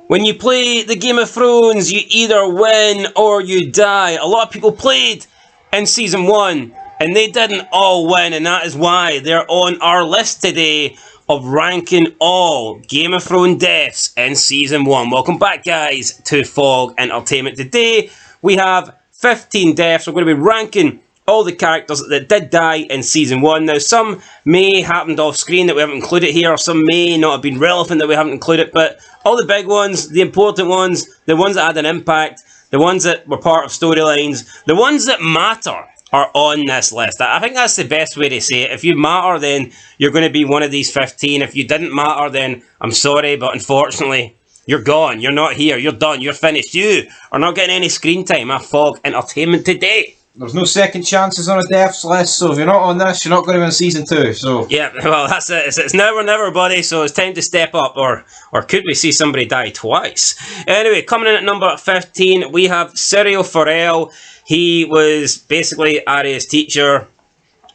When you play the Game of Thrones, you either win or you die. A lot of people played in Season 1, and they didn't all win, and that is why they're on our list today of ranking all Game of Thrones deaths in Season 1. Welcome back, guys, to Fog Entertainment. Today, we have 15 deaths. We're going to be ranking all the characters that did die in Season 1. Now, some may happened off screen that we haven't included here, or some may not have been relevant that we haven't included, but all the big ones, the important ones, the ones that had an impact, the ones that were part of storylines, the ones that matter are on this list. I think that's the best way to say it. If you matter, then you're going to be one of these 15. If you didn't matter, then I'm sorry, but unfortunately, you're gone. You're not here. You're done. You're finished. You are not getting any screen time at Fog Entertainment today. There's no second chances on a deaths list, so if you're not on this, you're not going to be in Season 2, so... Yeah, well, that's it. It's now or never, buddy, so it's time to step up, or could we see somebody die twice? Anyway, coming in at number 15, we have Syrio Forel. He was basically Arya's teacher,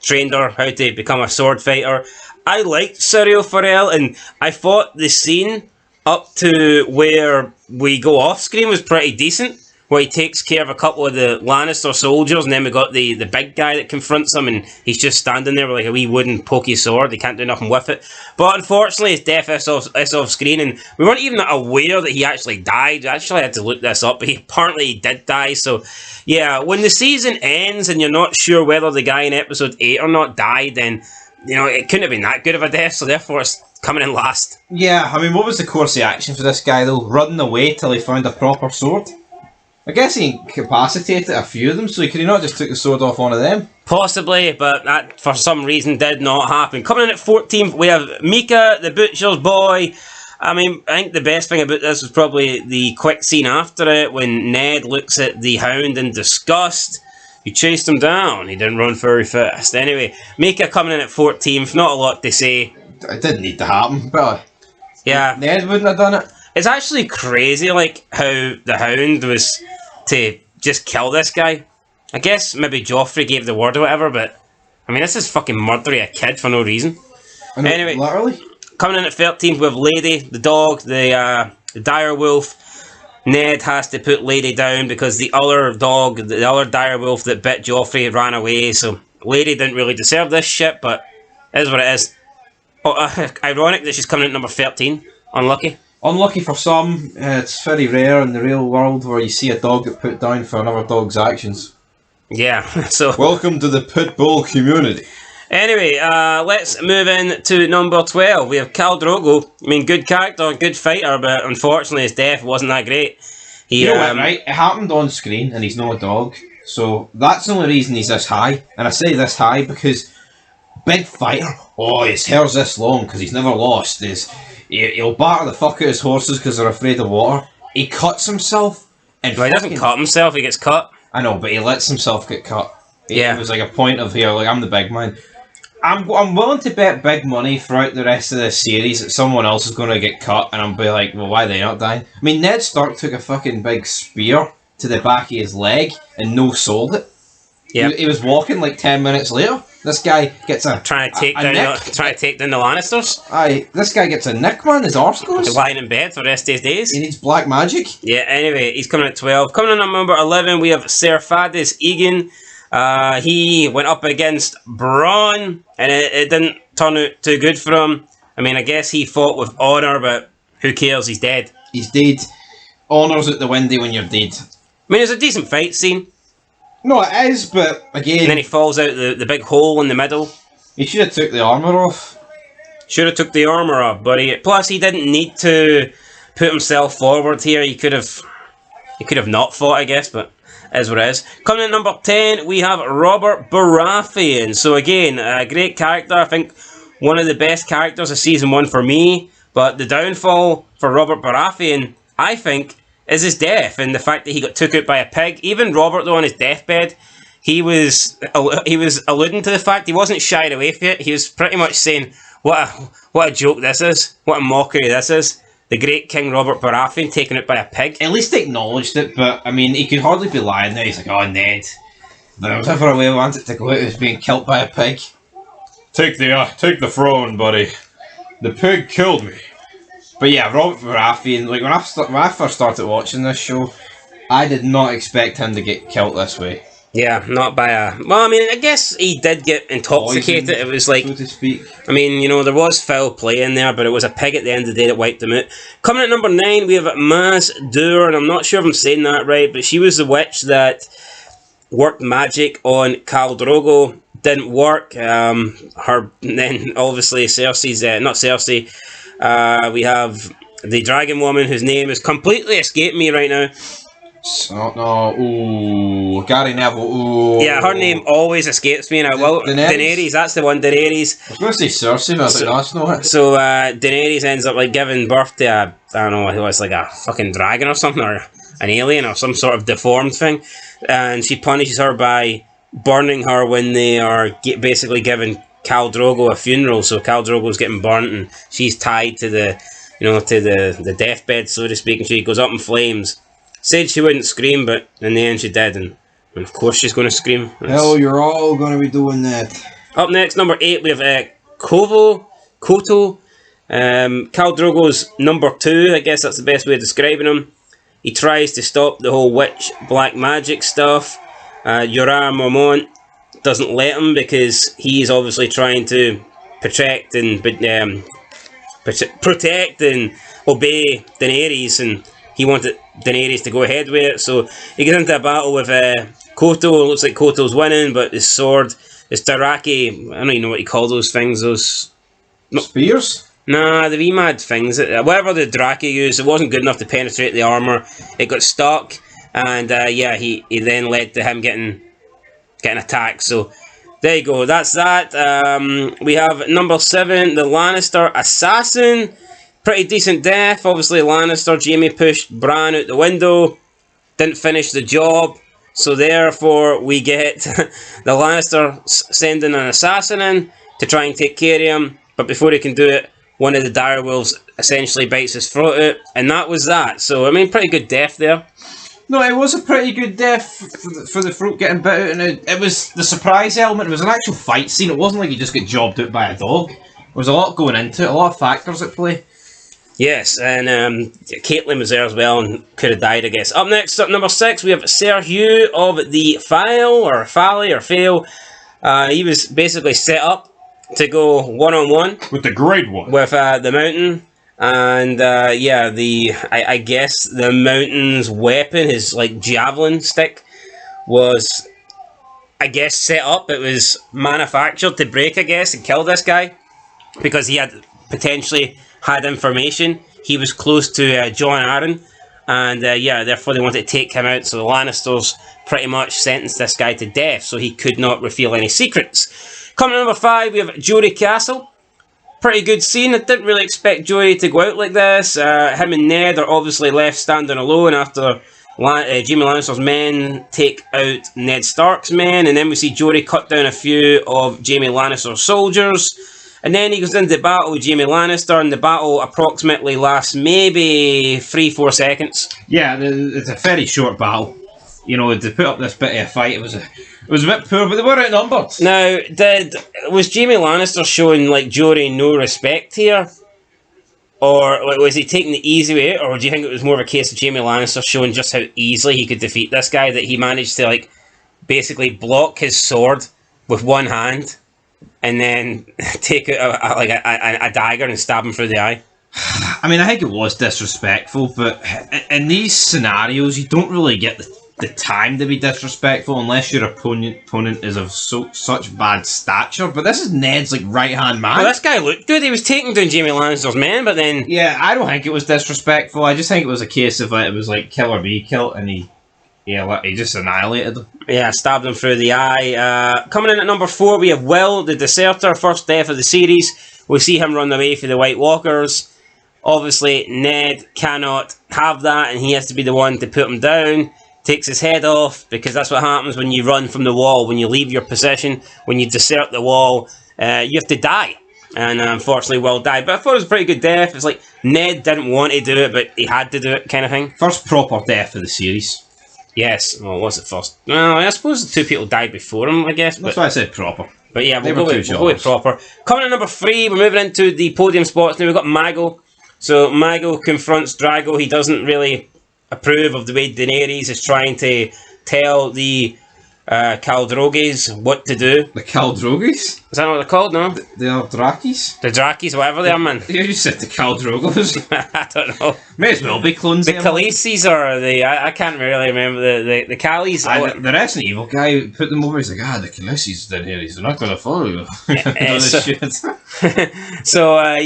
trained her how to become a sword fighter. I liked Syrio Forel, and I thought the scene up to where we go off screen was pretty decent, where he takes care of a couple of the Lannister soldiers, and then we got the big guy that confronts him, and he's just standing there with like a wee wooden pokey sword. He can't do nothing with it. But unfortunately, his death is off screen, and we weren't even aware that he actually died. I actually had to look this up, but apparently he did die. So, yeah, when the season ends and you're not sure whether the guy in episode 8 or not died, then, you know, it couldn't have been that good of a death, so therefore it's coming in last. Yeah, I mean, what was the course of action for this guy, though? Running away till he found a proper sword? I guess he incapacitated a few of them, so could he not just took the sword off one of them? Possibly, but that for some reason did not happen. Coming in at 14th, we have Mika, the Butcher's Boy. I mean, I think the best thing about this was probably the quick scene after it, when Ned looks at the Hound in disgust. He chased him down. He didn't run very fast. Anyway, Mika coming in at 14th. Not a lot to say. It didn't need to happen, but yeah, Ned wouldn't have done it. It's actually crazy, like, how the Hound was to just kill this guy. I guess maybe Joffrey gave the word or whatever, but I mean, this is fucking murdering a kid for no reason. Anyway, literally. Coming in at 13th, we have Lady, the dog, the dire wolf. Ned has to put Lady down because the other dog, the other dire wolf that bit Joffrey ran away, so Lady didn't really deserve this shit, but it is what it is. Oh, ironic that she's coming in at number 13. Unlucky. Unlucky for some. It's very rare in the real world where you see a dog get put down for another dog's actions. Yeah, so... Welcome to the Pitbull community. Anyway, let's move in to number 12. We have Khal Drogo. I mean, good character, good fighter, but unfortunately his death wasn't that great. You know what, right? It happened on screen and he's not a dog. So that's the only reason he's this high. And I say this high because big fighter, oh, his hair's this long because he's never lost. He'll batter the fuck out his horses because they're afraid of water. He cuts himself. And well, he doesn't cut himself, he gets cut. I know, but he lets himself get cut. Yeah. It was like a point of here, like, I'm the big man. I'm willing to bet big money throughout the rest of this series that someone else is going to get cut, and I'll be like, well, why are they not dying? I mean, Ned Stark took a fucking big spear to the back of his leg and no-sold it. Yeah. He was walking like 10 minutes later. This guy gets trying to take down the Lannisters. Aye, this guy gets a nick, man. His arse goes. He's lying in bed for the rest of his days. He needs black magic. Yeah. Anyway, he's coming at 12. Coming in at number 11, we have Ser Fadis Egan. He went up against Bronn, and it didn't turn out too good for him. I mean, I guess he fought with honour, but who cares? He's dead. He's dead. Honour's at the window when you're dead. I mean, it's a decent fight scene. No, it is, but again... And then he falls out the big hole in the middle. He should have took the armour off. Should have took the armour off, buddy. Plus, he didn't need to put himself forward here. He could have not fought, I guess, but is what it is. Coming in at number 10, we have Robert Baratheon. So again, a great character. I think one of the best characters of Season 1 for me. But the downfall for Robert Baratheon, I think, is his death and the fact that he got took out by a pig. Even Robert, though, on his deathbed, he was alluding to the fact he wasn't shying away from it. He was pretty much saying, what a joke this is. What a mockery this is. The great King Robert Baratheon taken out by a pig. At least acknowledged it, but I mean, he could hardly be lying there. He's like, oh, Ned, there's never a way I wanted to go out as being killed by a pig. Take the throne, buddy. The pig killed me. But yeah, Robert Baratheon, like when I first started watching this show, I did not expect him to get killed this way. Yeah, not by a... Well, I mean, I guess he did get intoxicated. Poisoned, It was like... so to speak. I mean, you know, there was foul play in there, but it was a pig at the end of the day that wiped him out. Coming at number 9, we have Maz Dur, and I'm not sure if I'm saying that right, but she was the witch that worked magic on Khal Drogo. Didn't work. Then, obviously, Cersei's... not Cersei. We have the Dragon Woman, whose name has completely escaped me right now. So, no, ooh, Gary Neville, ooh. Yeah, her name always escapes me, and I will. Daenerys, that's the one, Daenerys. I was going to say Cersei, but I think that's not it. So, Daenerys ends up, like, giving birth to I don't know, it was like a fucking dragon or something, or an alien, or some sort of deformed thing, and she punishes her by burning her when they are basically giving Khal Drogo a funeral. So Khal Drogo's getting burnt, and she's tied to the, to the deathbed, so to speak, and she goes up in flames. Said she wouldn't scream, but in the end she did, and of course she's going to scream. Hell, you're all going to be doing that. Up next, number 8, we have Koto. Khal Drogo's number 2, I guess that's the best way of describing him. He tries to stop the whole witch black magic stuff. Jorah Mormont doesn't let him because he's obviously trying to protect and obey Daenerys, and he wanted Daenerys to go ahead with it. So he gets into a battle with Koto. It looks like Koto's winning, but his sword, his Taraki, I don't even know what you call those things. Those spears? Nah, the wee mad things. Whatever the Draki used, it wasn't good enough to penetrate the armour. It got stuck, and he then led to him getting attacked. So there you go. That's that. We have number 7, the Lannister assassin. Pretty decent death. Obviously, Lannister, Jaime pushed Bran out the window. Didn't finish the job. So therefore, we get the Lannister sending an assassin in to try and take care of him. But before he can do it, one of the direwolves essentially bites his throat out. And that was that. So, I mean, pretty good death there. No, it was a pretty good death for the throat getting bit out. And it was the surprise element. It was an actual fight scene. It wasn't like you just get jobbed out by a dog. There was a lot going into it. A lot of factors at play. Yes, and Caitlyn was there as well and could have died, I guess. Up next, up number 6, we have Ser Hugh of the Fale, or Fale, or Fale. He was basically set up to go one-on-one. With the Great One. With the Mountain. And, I guess the Mountain's weapon, his, like, javelin stick, was, I guess, set up. It was manufactured to break, I guess, and kill this guy. Because he had potentially had information. He was close to Jon Arryn, and therefore they wanted to take him out. So the Lannisters pretty much sentenced this guy to death, so he could not reveal any secrets. Coming to number 5, we have Jory Castle. Pretty good scene. I didn't really expect Jory to go out like this. Him and Ned are obviously left standing alone after Jaime Lannister's men take out Ned Stark's men, and then we see Jory cut down a few of Jaime Lannister's soldiers. And then he goes into battle with Jaime Lannister, and the battle approximately lasts maybe 3-4 seconds. Yeah, it's a very short battle. You know, to put up this bit of a fight, it was a bit poor, but they were outnumbered. Now, was Jaime Lannister showing, like, Jory no respect here? Or was he taking the easy way out? Or do you think it was more of a case of Jaime Lannister showing just how easily he could defeat this guy, that he managed to, like, basically block his sword with one hand and then take out a dagger and stab him through the eye? I mean, I think it was disrespectful, but in these scenarios, you don't really get the time to be disrespectful unless your opponent is of such bad stature. But this is Ned's like right hand man. Well, this guy looked good. He was taking down Jaime Lannister's men, but then yeah, I don't think it was disrespectful. I just think it was a case of it was like kill or be killed, and he just annihilated them. Yeah, stabbed him through the eye. Coming in at number 4, we have Will, the Deserter, first death of the series. We see him run away for the White Walkers. Obviously, Ned cannot have that, and he has to be the one to put him down. Takes his head off, because that's what happens when you run from the wall. When you leave your position, when you desert the wall, you have to die. And unfortunately, Will died. But I thought it was a pretty good death. It's like Ned didn't want to do it, but he had to do it, kind of thing. First proper death of the series. Yes. Well, was it first? Well, I suppose the 2 people died before him, I guess. That's why I said proper. But yeah, we'll go with proper. Coming in number 3, we're moving into the podium spots now. We've got Mago. So Mago confronts Drago. He doesn't really approve of the way Daenerys is trying to tell the Khal Drogo's what to do. The Khal Drogos? Is that what they're called, no? They are Drakis? The Drakis, whatever they are, man. You just said the Khal Drogos. I don't know. May as well be clones. The Khaleesi's or the... I can't really remember. The Khalis. The Resident Evil guy who put them over. He's like, the Khaleesi's Daenerys. They're not going to follow you. So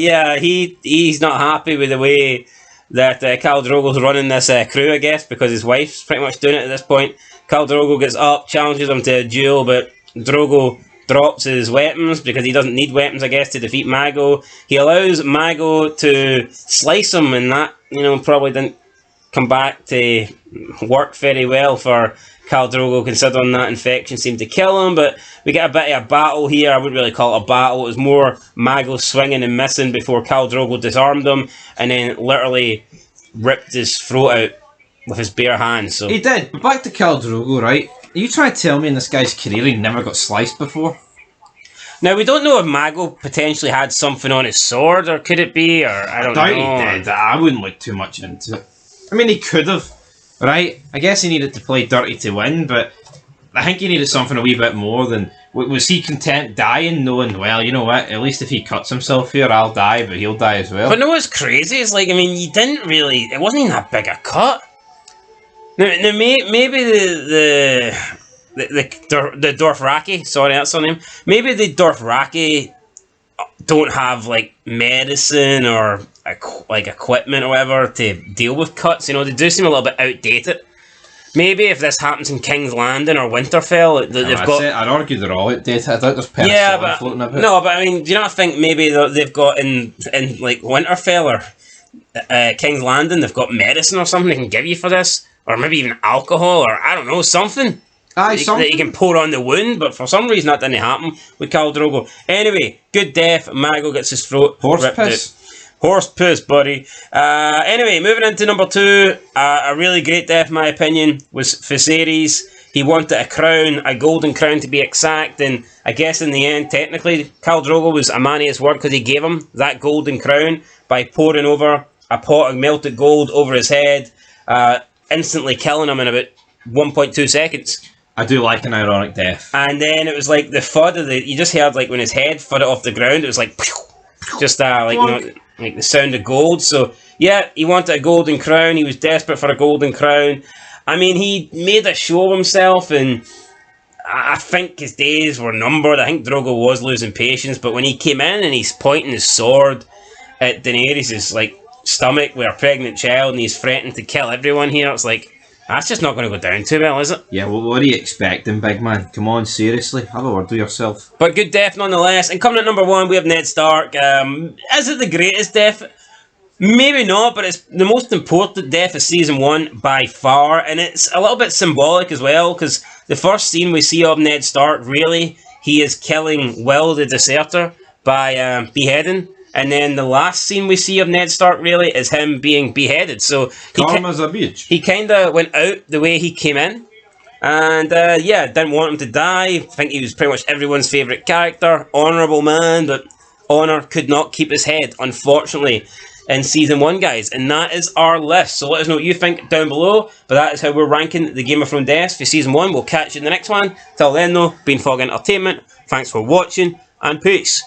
he's not happy with the way that Khal Drogo's running this crew, I guess, because his wife's pretty much doing it at this point. Khal Drogo gets up, challenges him to a duel, but Drogo drops his weapons because he doesn't need weapons, I guess, to defeat Mago. He allows Mago to slice him, and that, probably didn't come back to work very well for Khal Drogo, considering that infection seemed to kill him. But we get a bit of a battle here. I wouldn't really call it a battle. It was more Mago swinging and missing before Khal Drogo disarmed him, and then literally ripped his throat out with his bare hands. So he did. But back to Khal Drogo, right? Are you trying to tell me in this guy's career he never got sliced before? Now, we don't know if Mago potentially had something on his sword, or could it be, or I don't know. I doubt he did. I wouldn't look too much into it. I mean, he could have, right? I guess he needed to play dirty to win, but I think he needed something a wee bit more than... Was he content dying, knowing, well, you know what, at least if he cuts himself here, I'll die, but he'll die as well? But no, what's crazy is, like, I mean, you didn't really... It wasn't even that big a cut. Now maybe the Dothraki, sorry, that's her name. Maybe the Dothraki don't have, like, medicine or, like, equipment or whatever to deal with cuts. They do seem a little bit outdated. Maybe if this happens in King's Landing or Winterfell, they've got... I'd argue they're all outdated. I doubt there's penicillin floating about. No, but I mean, do you not think maybe they've got in like Winterfell or King's Landing, they've got medicine or something they can give you for this? Or maybe even alcohol, or I don't know, something. Something that you can pour on the wound, but for some reason that didn't happen with Khal Drogo. Anyway, good death. Mago gets his throat ripped out. Horse piss, buddy. Anyway, moving into number 2, a really great death, in my opinion, was Viserys. He wanted a crown, a golden crown to be exact, and I guess in the end, technically, Khal Drogo was a man of his word because he gave him that golden crown by pouring over a pot of melted gold over his head, instantly killing him in about 1.2 seconds. I do like an ironic death. And then it was like the thud of you just heard, like, when his head thudded off the ground, it was like, just like the sound of gold. So yeah, he wanted a golden crown. He was desperate for a golden crown. I mean, he made a show of himself, and I think his days were numbered. I think Drogo was losing patience, but when he came in and he's pointing his sword at Daenerys' like stomach with a pregnant child, and he's threatening to kill everyone here, it's like, that's just not going to go down too well, is it? Yeah, well, what are you expecting, big man? Come on, seriously, have a word with yourself. But good death nonetheless. And coming at number 1, we have Ned Stark. Is it the greatest death? Maybe not, but it's the most important death of season 1 by far, and it's a little bit symbolic as well, because the first scene we see of Ned Stark, really, he is killing Will the Deserter by beheading. And then the last scene we see of Ned Stark, really, is him being beheaded. So Karma's a bitch. He kind of went out the way he came in. And, didn't want him to die. I think he was pretty much everyone's favourite character. Honourable man, but honour could not keep his head, unfortunately, in Season 1, guys. And that is our list. So let us know what you think down below. But that is how we're ranking the Game of Thrones deaths for Season 1. We'll catch you in the next one. Till then, though, been Fog Entertainment. Thanks for watching, and peace.